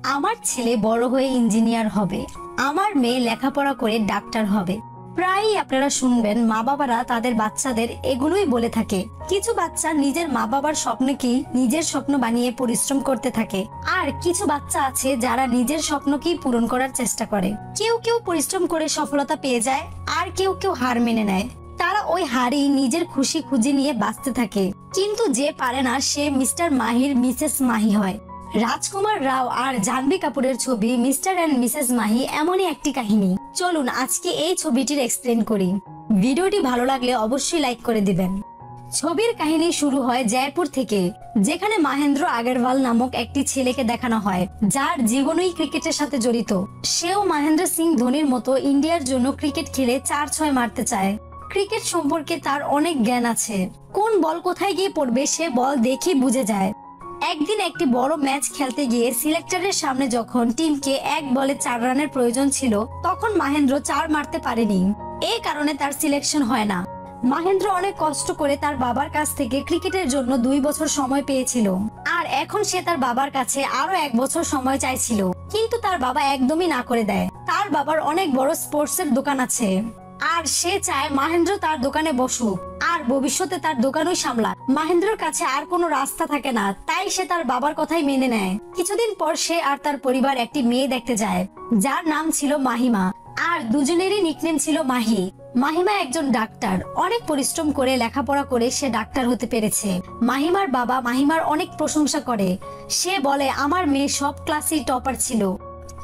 আমার ছেলে বড় হয়ে ইঞ্জিনিয়ার হবে, আমার মেয়ে লেখাপড়া করে ডাক্তার হবে। প্রায়ই আপনারা শুনবেন মা বাবারা তাদের বাচ্চাদের এগুলোই বলে থাকে। কিছু বাচ্চা নিজের মা বাবার স্বপ্নকেই নিজের স্বপ্ন বানিয়ে পরিশ্রম করতে থাকে, আর কিছু বাচ্চা আছে যারা নিজের স্বপ্নকেই পূরণ করার চেষ্টা করে। কেউ কেউ পরিশ্রম করে সফলতা পেয়ে যায়, আর কেউ কেউ হার মেনে নেয়। তারা ওই হারই নিজের খুশি খুঁজে নিয়ে বাঁচতে থাকে। কিন্তু যে পারে না সে মিস্টার মাহির মিসেস মাহি হয়। রাজকুমার রাও আর জাহ্নবী কাপুরের ছবি মিস্টার এন্ড মিসেস মাহি এমনই একটি কাহিনী। চলুন আজকে এই ছবিটির এক্সপ্লেন করি। ভিডিওটি ভালো লাগলে অবশ্যই লাইক করে দিবেন। ছবির কাহিনী শুরু হয় জয়পুর থেকে, যেখানে মহেন্দ্র আগরওয়াল নামক একটি ছেলেকে দেখানো হয়, যার জীবনই ক্রিকেটের সাথে জড়িত। সেও মহেন্দ্র সিং ধোনির মতো ইন্ডিয়ার জন্য ক্রিকেট খেলে 4-6 মারতে চায়। ক্রিকেট সম্পর্কে তার অনেক জ্ঞান আছে। কোন বল কোথায় গিয়ে পড়বে সে বল দেখে বুঝে যায়। একদিন একটি বড় ম্যাচ খেলতে গিয়ে সিলেক্টরের সামনে যখন টিমকে 1 বলে 4 রানের প্রয়োজন ছিল, তখন মহেন্দ্র 4 মারতে পারেনি। এই কারণে তার সিলেকশন হয় না। মহেন্দ্র অনেক কষ্ট করে তার বাবার কাছ থেকে ক্রিকেটের জন্য 2 বছর সময় পেয়েছিল, আর এখন সে তার বাবার কাছে আরো 1 বছর সময় চাইছিল, কিন্তু তার বাবা একদমই না করে দেয়। তার বাবার অনেক বড় স্পোর্টসের দোকান আছে, আর সে চায় মহেন্দ্র তার দোকানে বসুক আর ভবিষ্যতে তার দোকানই সামলাক। মহেন্দ্রের কাছে আর কোনো রাস্তা থাকে না, তাই সে তার বাবার কথাই মেনে নেয়। কিছুদিন পর সে আর তার পরিবার একটি মেয়ে দেখতে যায়, যার নাম ছিল মাহিমা, আর দুজনেরই নিকনেম ছিল মাহি। মাহিমা একজন ডাক্তার। অনেক পরিশ্রম করে লেখাপড়া করে সে ডাক্তার হতে পেরেছে। মাহিমার বাবা মাহিমার অনেক প্রশংসা করে। সে বলে আমার মেয়ে সব ক্লাসেই টপার ছিল।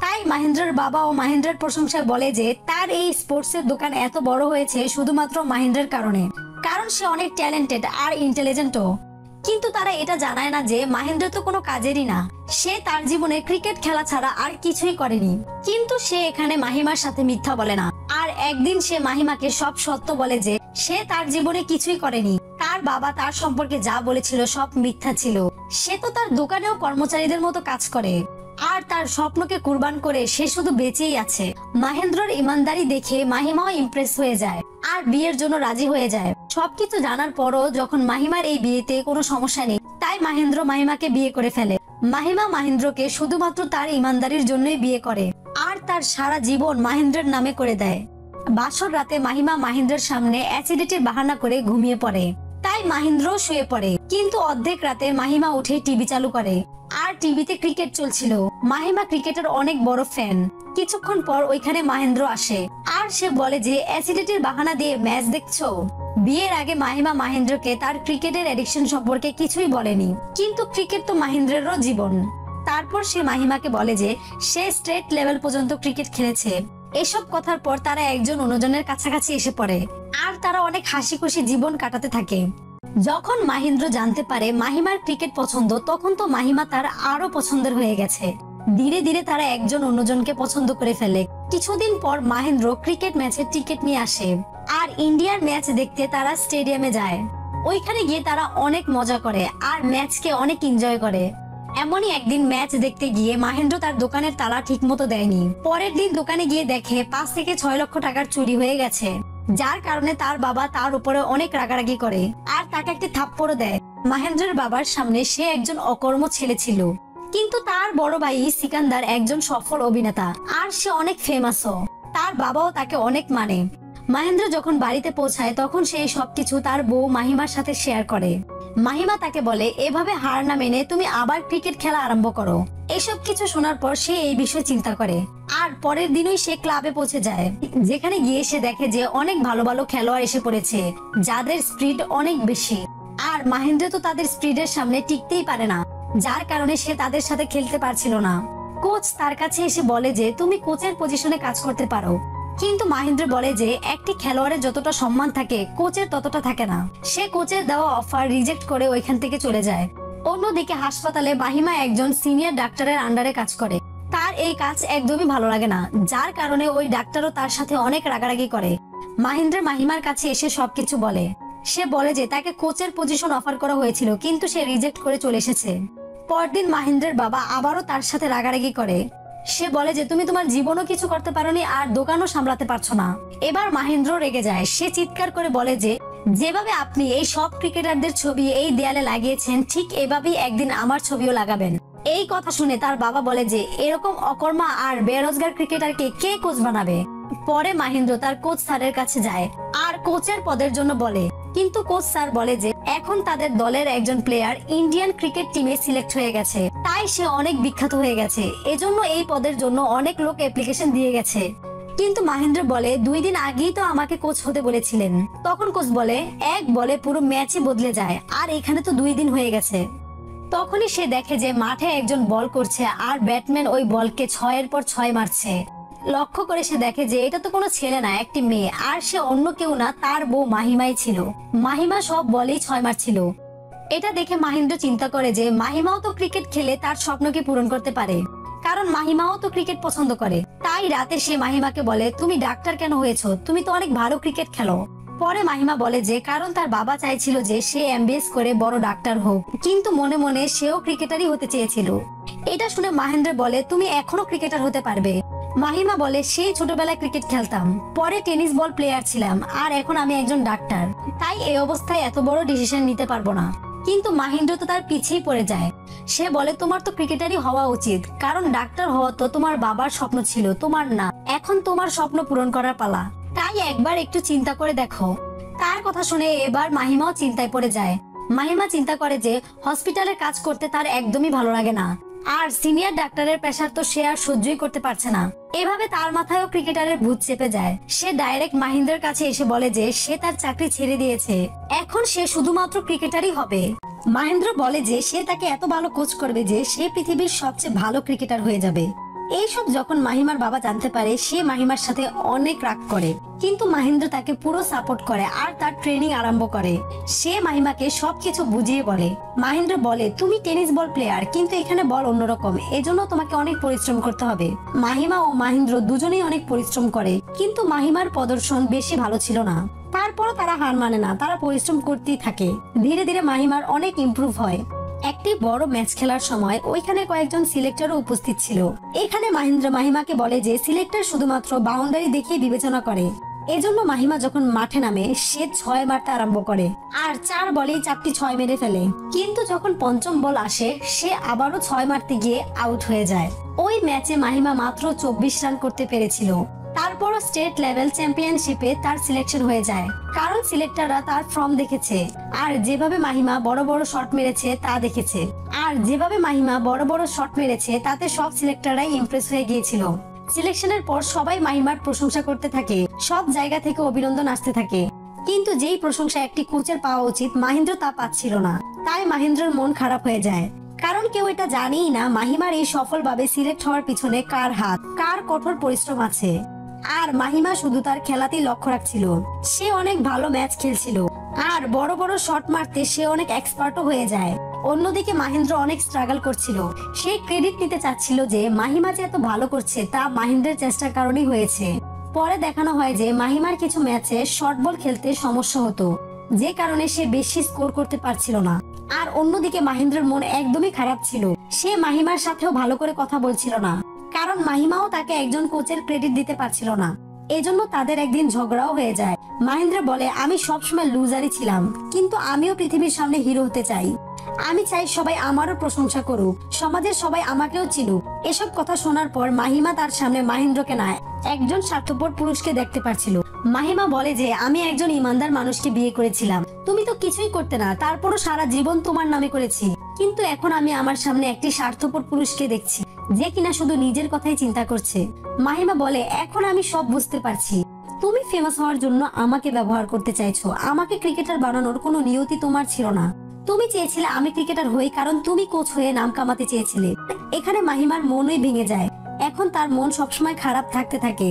তাই মহেন্দ্রের বাবা ও মহেন্দ্রের প্রশংসায় বলে যে তার এই স্পোর্টসের দোকান এত বড় হয়েছে শুধুমাত্র মহেন্দ্রের কারণে, কারণ সে অনেক ট্যালেন্টেড আর ইন্টেলিজেন্টও। কিন্তু তারা এটা জানায় না যে মহেন্দ্র তো কোনো কাজেরই না। সে তার জীবনে ক্রিকেট খেলা ছাড়া আর কিছুই করেনি। কিন্তু সে এখানে মাহিমার সাথে মিথ্যা বলে না, আর একদিন সে মাহিমাকে সব সত্য বলে যে সে তার জীবনে কিছুই করেনি। তার বাবা তার সম্পর্কে যা বলেছিল সব মিথ্যা ছিল। সে তো তার দোকানেও কর্মচারীদের মতো কাজ করে, আর তার স্বপ্নকে কুরবান করে সে শুধু বেঁচেই আছে। মহেন্দ্রর ইমানদারি দেখে মাহিমাও ইমপ্রেস হয়ে যায় আর বিয়ের জন্য রাজি হয়ে যায়। সবকিছু জানার পরও যখন মাহিমার এই বিয়েতে কোনো সমস্যা নেই, তাই মহেন্দ্র মাহিমাকে বিয়ে করে ফেলে। মাহিমা মহেন্দ্রকে শুধুমাত্র তার ইমানদারির জন্যই বিয়ে করে, আর তার সারা জীবন মহেন্দ্রের নামে করে দেয়। বাসর রাতে মাহিমা মহেন্দ্রের সামনে অ্যাসিডিটির বাহানা করে ঘুমিয়ে পড়ে, তাই মহেন্দ্র শুয়ে পড়ে। কিন্তু অর্ধেক রাতে মাহিমা উঠে টিভি চালু করে, আর টিভিতে ক্রিকেট চলছিল। মাহিমা ক্রিকেটের অনেক বড় ফ্যান। কিছুক্ষণ পর ওইখানে মহেন্দ্র আসে, আর সে বলে যে অ্যাসিডিটির বাহানা দিয়ে ম্যাচ দেখছো। বিয়ের আগে মাহিমা মহেন্দ্রকে তার ক্রিকেটের অ্যাডিকশন সম্পর্কে কিছুই বলেনি, কিন্তু ক্রিকেট তো মহেন্দ্রেরও জীবন। তারপর সে মাহিমাকে বলে যে সে স্টেট লেভেল পর্যন্ত ক্রিকেট খেলেছে। এসব কথার পর তারা একজন অন্যজনের কাছাকাছি এসে পড়ে, আর তারা অনেক হাসি খুশি জীবন কাটাতে থাকে। যখন মহেন্দ্র জানতে পারে মাহিমার ক্রিকেট পছন্দ, তখন তো মাহিমা তার আরো পছন্দের হয়ে গেছে। ধীরে ধীরে তারা একজন অন্যজনকে পছন্দ করে ফেলে। কিছুদিন পর মহেন্দ্র ক্রিকেট ম্যাচের টিকিট নিয়ে আসে, আর ইন্ডিয়ার ম্যাচ দেখতে তারা স্টেডিয়ামে যায়। ওইখানে গিয়ে তারা অনেক মজা করে আর ম্যাচকে অনেক এনজয় করে। এমনই একদিন ম্যাচ দেখতে গিয়ে মহেন্দ্র তার দোকানের তালা ঠিক মতো দেয়নি। পরের দিন দোকানে গিয়ে দেখে 5 থেকে 6 লক্ষ টাকার চুরি হয়ে গেছে, যার কারণে তার বাবা তার উপরে অনেক রাগারাগি করে আর তাকে একটি থাপ্পড় দেয়। মহেন্দ্রের বাবার সামনে সে একজন অকর্ম ছেলে ছিল, কিন্তু তার বড় ভাই সিকান্দার একজন সফল অভিনেতা, আর সে অনেক ফেমাসও। তার বাবাও তাকে অনেক মানে। মহেন্দ্র যখন বাড়িতে পৌঁছায় তখন সে সবকিছু তার বউ মাহিমার সাথে শেয়ার করে। মাহিমা তাকে বলে এভাবে হার না মেনে তুমি আবার ক্রিকেট খেলা আরম্ভ করো। এসব কিছু শোনার পর সে এই বিষয়ে চিন্তা করে, আর পরের দিনই সে ক্লাবে পৌঁছে যায়, যেখানে গিয়ে সে দেখে যে অনেক ভালো ভালো খেলোয়াড় এসে পড়েছে, যাদের স্পিড অনেক বেশি। আর মহেন্দ্র তো তাদের স্পিডের সামনে টিকতেই পারে না, যার কারণে সে তাদের সাথে খেলতে পারছিল না। কোচ তার কাছে এসে বলে যে তুমি কোচের পজিশনে কাজ করতে পারো, কিন্তু মহেন্দ্র বলে যে একটি খেলোয়াড়ের যতটা সম্মান থাকে কোচের ততটা থাকে না। সে কোচের দেওয়া অফার রিজেক্ট করে ওইখান থেকে চলে যায়। অন্যদিকে হাসপাতালে মাহিমা একজন সিনিয়র ডাক্তারের আন্ডারে কাজ করে। তার এই কাজ একদমই ভালো লাগে না, যার কারণে ওই ডাক্তারও তার সাথে অনেক রাগারাগি করে। মহেন্দ্র মাহিমার কাছে এসে সবকিছু বলে। সে বলে যে তাকে কোচের পজিশন অফার করা হয়েছিল, কিন্তু সে রিজেক্ট করে চলে এসেছে। পরদিন মহেন্দ্রের বাবা আবারও তার সাথে রাগারাগি করে। সে বলে যে তুমি তোমার জীবনও কিছু করতে পারোনি আর দোকানও সামলাতে পারছো না। এবার মহেন্দ্র রেগে যায়। সে চিৎকার করে বলে যে যেভাবে আপনি এই সব ক্রিকেটারদের ছবি এই দেয়ালে লাগিয়েছেন, ঠিক এভাবেই একদিন আমার ছবিও লাগাবেন। এই কথা শুনে তার বাবা বলে যে এরকম অকর্মা আর বেরোজগার ক্রিকেটারকে কে কোচ বানাবে। পরে মহেন্দ্র তার কোচ স্যারের কাছে যায় আর কোচের পদের জন্য বলে, কিন্তু কোচ স্যার বলে যে এখন তাদের দলের একজন প্লেয়ার ইন্ডিয়ান ক্রিকেট টিমে সিলেক্ট হয়ে গেছে, তাই সে অনেক বিখ্যাত হয়ে গেছে, এজন্য এই পদের জন্য অনেক লোক অ্যাপ্লিকেশন দিয়ে গেছে। কিন্তু মহেন্দ্র বলে 2 দিন আগেই তো আমাকে কোচ হতে বলেছিলেন। তখন কোচ বলে এক বলে পুরো ম্যাচই বদলে যায়, আর এখানে তো 2 দিন হয়ে গেছে। তখনই সে দেখে যে মাঠে একজন বল করছে আর ব্যাটম্যান ওই বলকে 6 এর পর 6 মারছে। লক্ষ্য করে সে দেখে যে এটা তো কোনো ছেলে না, একটি মেয়ে, আর সে অন্য কেউ না, তার বউ মাহিমাই ছিল। মাহিমা সব বলেই 6 মারছিল। এটা দেখে মহেন্দ্র চিন্তা করে যে মাহিমাও তো ক্রিকেট খেলে তার স্বপ্নকে পূরণ করতে পারে, কারণ মাহিমাও তো ক্রিকেট পছন্দ করে। তাই রাতে সে মাহিমাকে বলে তুমি ডাক্তার কেন হয়েছো, তুমি তো অনেক ভালো ক্রিকেট খেলো। পরে মাহিমা বলে যে কারণ তার বাবা চাইছিল যে সে এমবিএস করে বড় ডাক্তার হোক, কিন্তু মনে মনে সেও ক্রিকেটারই হতে চেয়েছিল। এটা শুনে মহেন্দ্র বলে তুমি এখনো ক্রিকেটার হতে পারবে। মাহিমা বলে সেই ছোটবেলায় ক্রিকেট খেলতাম, পরে টেনিস বল প্লেয়ার ছিলাম, আর এখন আমি একজন ডাক্তার, তাই এই অবস্থায় এত বড় ডিসিশন নিতে পারবো না। কিন্তু মহেন্দ্র তো তার পিছেই পড়ে যায়। সে বলে তোমার তো ক্রিকেটারই হওয়া উচিত, কারণ ডাক্তার হওয়া তো তোমার বাবার স্বপ্ন ছিল, তোমার না। এখন তোমার স্বপ্ন পূরণ করার পালা, তাই একবার একটু চিন্তা করে দেখো। তার কথা শুনে এবার মাহিমাও চিন্তায় পড়ে যায়। মাহিমা চিন্তা করে যে হসপিটালের কাজ করতে তার একদমই ভালো লাগে না, আর সিনিয়র ডাক্তারের প্রেসার তো সে আর সহ্যই করতে পারছে না। এভাবে তার মাথায়ও ক্রিকেটারের ভূত চেপে যায়। সে ডাইরেক্ট মহেন্দ্রের কাছে এসে বলে যে সে তার চাকরি ছেড়ে দিয়েছে, এখন সে শুধুমাত্র ক্রিকেটারই হবে। মহেন্দ্র বলে যে সে তাকে এত ভালো কোচ করবে যে সে পৃথিবীর সবচেয়ে ভালো ক্রিকেটার হয়ে যাবে। এইসব যখন মাহিমার বাবা জানতে পারে, সে মাহিমার সাথে অনেক রাগ করে, কিন্তু মহেন্দ্র তাকে পুরো সাপোর্ট করে আর তার ট্রেনিং আরম্ভ করে। সে মাহিমাকে সবকিছু বুঝিয়ে বলে। মহেন্দ্র বলে তুমি টেনিস বল প্লেয়ার, কিন্তু এখানে বল অন্যরকম, এজন্য তোমাকে অনেক পরিশ্রম করতে হবে। মাহিমা ও মহেন্দ্র দুজনেই অনেক পরিশ্রম করে, কিন্তু মাহিমার প্রদর্শন বেশি ভালো ছিল না। তারপরও তারা হার মানে না, তারা পরিশ্রম করতেই থাকে। ধীরে ধীরে মাহিমার অনেক ইমপ্রুভ হয়। একটি বড় ম্যাচ খেলার সময় ওইখানে কয়েকজন সিলেক্টরও উপস্থিত ছিল। এখানে মহেন্দ্র মাহিমাকে বলে যে সিলেক্টর শুধুমাত্র বাউন্ডারি দেখে বিবেচনা করে, এজন্য মাহিমা যখন মাঠে নামে সে 6 মারতে আরম্ভ করে আর 4 বলেই 4টি 6 মেরে ফেলে। কিন্তু যখন পঞ্চম বল আসে সে আবারও 6 মারতে গিয়ে আউট হয়ে যায়। ওই ম্যাচে মাহিমা মাত্র 24 রান করতে পেরেছিল। তারপরও স্টেট লেভেল চ্যাম্পিয়নশিপে তার সিলেকশন হয়ে যায়, কারণ সিলেক্টররা তার ফর্ম দেখেছে আর যেভাবে মাহিমা বড় বড় শট মেরেছে তা দেখেছে। আর যেভাবে মাহিমা বড় বড় শট মেরেছে তাতে সব সিলেক্টররাই ইমপ্রেস হয়ে গিয়েছিল। সিলেকশনের পর সবাই মাহিমার প্রশংসা করতে থাকে, সব জায়গা থেকে অভিনন্দন আসতে থাকে। কিন্তু যেই প্রশংসা একটি কোচের পাওয়া উচিত মহেন্দ্র তা পাচ্ছিল না, তাই মহেন্দ্রর মন খারাপ হয়ে যায়। কারণ কেউ এটা জানেই না মাহিমার এই সফলভাবে সিলেক্ট হওয়ার পিছনে কার হাত, কার কঠোর পরিশ্রম আছে। আর মাহিমা শুধু তার খেলাতেই লক্ষ্য রাখছিল। সে অনেক ভালো ম্যাচ খেলছিল আর বড় বড় শট মারতে সে অনেক এক্সপার্টও হয়ে যায়। অন্যদিকে মহেন্দ্র অনেক স্ট্রাগল করছিল। সে ক্রেডিট নিতে চাচ্ছিল যে মাহিমা যে এত ভালো করছে তা মহেন্দ্রের চেষ্টার কারণেই হয়েছে। পরে দেখানো হয় যে মাহিমার কিছু ম্যাচে শর্ট বল খেলতে সমস্যা হতো, যে কারণে সে বেশি স্কোর করতে পারছিল না। আর অন্যদিকে মহেন্দ্রের মন একদমই খারাপ ছিল। সে মাহিমার সাথেও ভালো করে কথা বলছিল না, কারণ মাহিমাও তাকে একজন কোচের ক্রেডিট দিতে পারছিল না। এজন্য তাদের একদিন ঝগড়াও হয়ে যায়। মহেন্দ্র বলে আমি সবসময় লুজারই ছিলাম, কিন্তু আমিও পৃথিবীর সামনে হিরো হতে চাই। আমি চাই সবাই আমারও প্রশংসা করুক, সমাজের সবাই আমাকেও চিনুক। এসব কথা শোনার পর মাহিমা তার সামনে মহেন্দ্রকে নয় একজন স্বার্থপর পুরুষকে দেখতে পারছিল। মাহিমা বলে যে আমি একজন ইমানদার মানুষকে বিয়ে করেছিলাম, তুমি তো কিছুই করতে না, তারপরও সারা জীবন তোমার নামে করেছি। কিন্তু এখন আমি আমার সামনে একটি স্বার্থপর পুরুষকে দেখছি যে কিনা শুধু নিজের কথাই চিন্তা করছে। মাহিমা বলে এখন আমি সব বুঝতে পারছি, তুমি ফেমাস হওয়ার জন্য আমাকে ব্যবহার করতে চাইছো। আমাকে ক্রিকেটার বানানোর কোনো নিয়তি তোমার ছিল না। তুমি চেয়েছিলে আমি ক্রিকেটার হই, কারণ তুমি কোচ হয়ে নাম কামাতে চেয়েছিলে। এখানে মাহিমার মনই ভেঙে যায়। এখন তার মন সবসময় খারাপ থাকতে থাকে।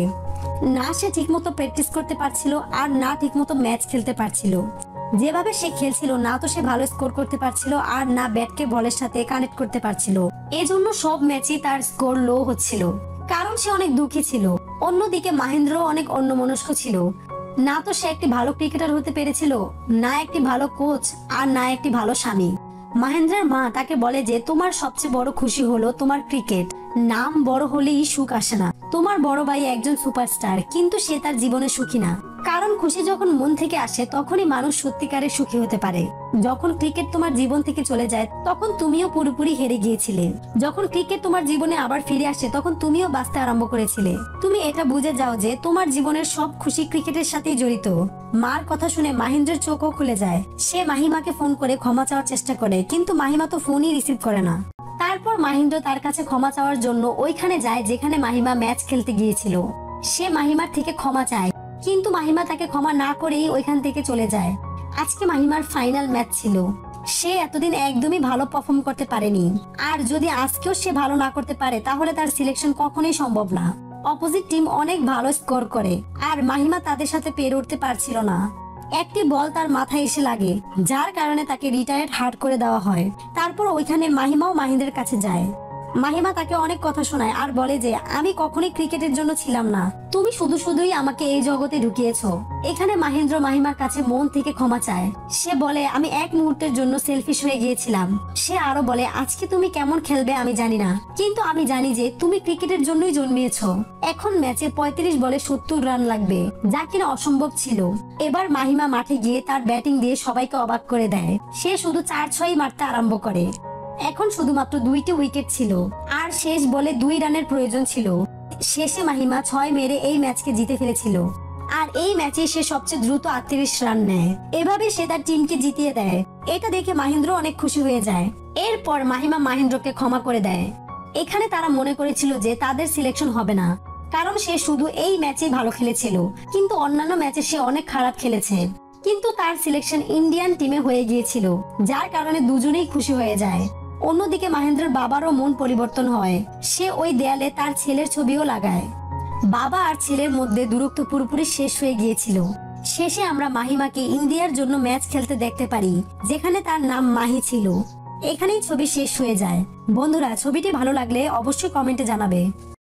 না সে ঠিকমতো প্র্যাকটিস করতে পারছিল আর না ঠিকমতো ম্যাচ খেলতে পারছিল। যেভাবে সে খেলছিল না তো সে ভালো স্কোর করতে পারছিল আর না ব্যাটকে বলের সাথে কানেক্ট করতে পারছিল। এজন্য সব ম্যাচই তার স্কোর লো হচ্ছিল, কারণ সে অনেক দুঃখী ছিল। অন্যদিকে মহেন্দ্র অনেক অন্যমনস্ক ছিল। না তো সে একটি ভালো ক্রিকেটার হতে পেরেছিল, না একটি ভালো কোচ, আর না একটি ভালো স্বামী। মহেন্দ্রের মা তাকে বলে যে তোমার সবচেয়ে বড় খুশি হলো তোমার ক্রিকেট, নাম বড় হলেই সুখ আসে না। তোমার বড় ভাই একজন সুপারস্টার, কিন্তু সে তার জীবনে সুখী না, কারণ খুশি যখন মন থেকে আসে তখনই মানুষ সত্যিকারের সুখী হতে পারে। যখন ক্রিকেট তোমার জীবন থেকে চলে যায় তখন তুমিও পুরোপুরি হেরে গিয়েছিলে। যখন ক্রিকেট তোমার জীবনে আবার ফিরে আসে তখন তুমিও বাঁচতে আরম্ভ করেছিলে। তুমি এটা বুঝে যাও যে তোমার জীবনের সব খুশি ক্রিকেটের সাথেই জড়িত। মার কথা শুনে মাহিন্দ্রের চোখও খুলে যায়। সে মাহিমাকে ফোন করে ক্ষমা চাওয়ার চেষ্টা করে, কিন্তু মাহিমা তো ফোনই রিসিভ করে না। তারপর মাহিন্দ্র তার কাছে ক্ষমা চাওয়ার জন্য ওইখানে যায় যেখানে মাহিমা ম্যাচ খেলতে গিয়েছিল। সে মাহিমার থেকে ক্ষমা চায়, কিন্তু মাহিমা তাকে ক্ষমা না করেই ওইখান থেকে চলে যায়। আজকে মাহিমার ফাইনাল ম্যাচ ছিল। সে এতদিন একদমই ভালো পারফর্ম করতে পারেনি, আর যদি আজকেও সে ভালো না করতে পারে তাহলে তার সিলেকশন কখনোই সম্ভব না। অপোজিট টিম অনেক ভালো স্কোর করে, আর মাহিমা তাদের সাথে পেরে উঠতে পারছিল না। একটি বল তার মাথায় এসে লাগে, যার কারণে তাকে রিটায়ার্ড হার্ট করে দেওয়া হয়। তারপর ওইখানে মাহিমাও মাহিন্দ্রের কাছে যায়। মাহিমা তাকে অনেক কথা শোনায় আর বলে যে আমি কখনোই ক্রিকেটের জন্য ছিলাম না, তুমি শুধুই আমাকে এই জগতে ঢুকিয়েছো। এখানে মাহেন্দ্র মাহিমার কাছে মন থেকে ক্ষমা চায়। সে বলে আমি এক মুহূর্তের জন্য সেলফিশ হয়ে গিয়েছিলাম। সে আরো বলে আজকে তুমি কেমন খেলবে আমি জানি না, কিন্তু আমি জানি যে তুমি ক্রিকেটের জন্যই জন্মিয়েছো। এখন ম্যাচে 35 বলে 70 রান লাগবে, যা কিনা অসম্ভব ছিল। এবার মাহিমা মাঠে গিয়ে তার ব্যাটিং দিয়ে সবাইকে অবাক করে দেয়। সে শুধু 4-6 মারতে আরম্ভ করে। এখন শুধুমাত্র 2টি উইকেট ছিল, আর শেষ বলে 2 রানের প্রয়োজন ছিল। শেষে মাহিমা 6 মেরে এই ম্যাচকে জিতে ফেলেছিল, আর এই ম্যাচে সে সবচেয়ে দ্রুত 38 রান নেয়। এভাবে সে তার টিমকে জিতিয়ে দেয়। এটা দেখে মাহিন্দ্র অনেক খুশি হয়ে যায়। এরপর মাহিমা মাহিন্দ্রকে ক্ষমা করে দেয়। এখানে তারা মনে করেছিল যে তাদের সিলেকশন হবে না, কারণ সে শুধু এই ম্যাচেই ভালো খেলেছিল, কিন্তু অন্যান্য ম্যাচে সে অনেক খারাপ খেলেছে। কিন্তু তার সিলেকশন ইন্ডিয়ান টিমে হয়ে গিয়েছিল, যার কারণে দুজনেই খুশি হয়ে যায়। অন্যদিকে মাহেন্দ্রের বাবারও মন পরিবর্তন হয়। সে ওই দেয়ালে তার ছেলের ছবিও লাগায়। বাবা আর ছেলের মধ্যে দূরত্ব পুরোপুরি শেষ হয়ে গিয়েছিল। শেষে আমরা মাহিমাকে ইন্ডিয়ার জন্য ম্যাচ খেলতে দেখতে পারি, যেখানে তার নাম মাহি ছিল। এখানেই ছবি শেষ হয়ে যায়। বন্ধুরা, ছবিটি ভালো লাগলে অবশ্যই কমেন্টে জানাবে।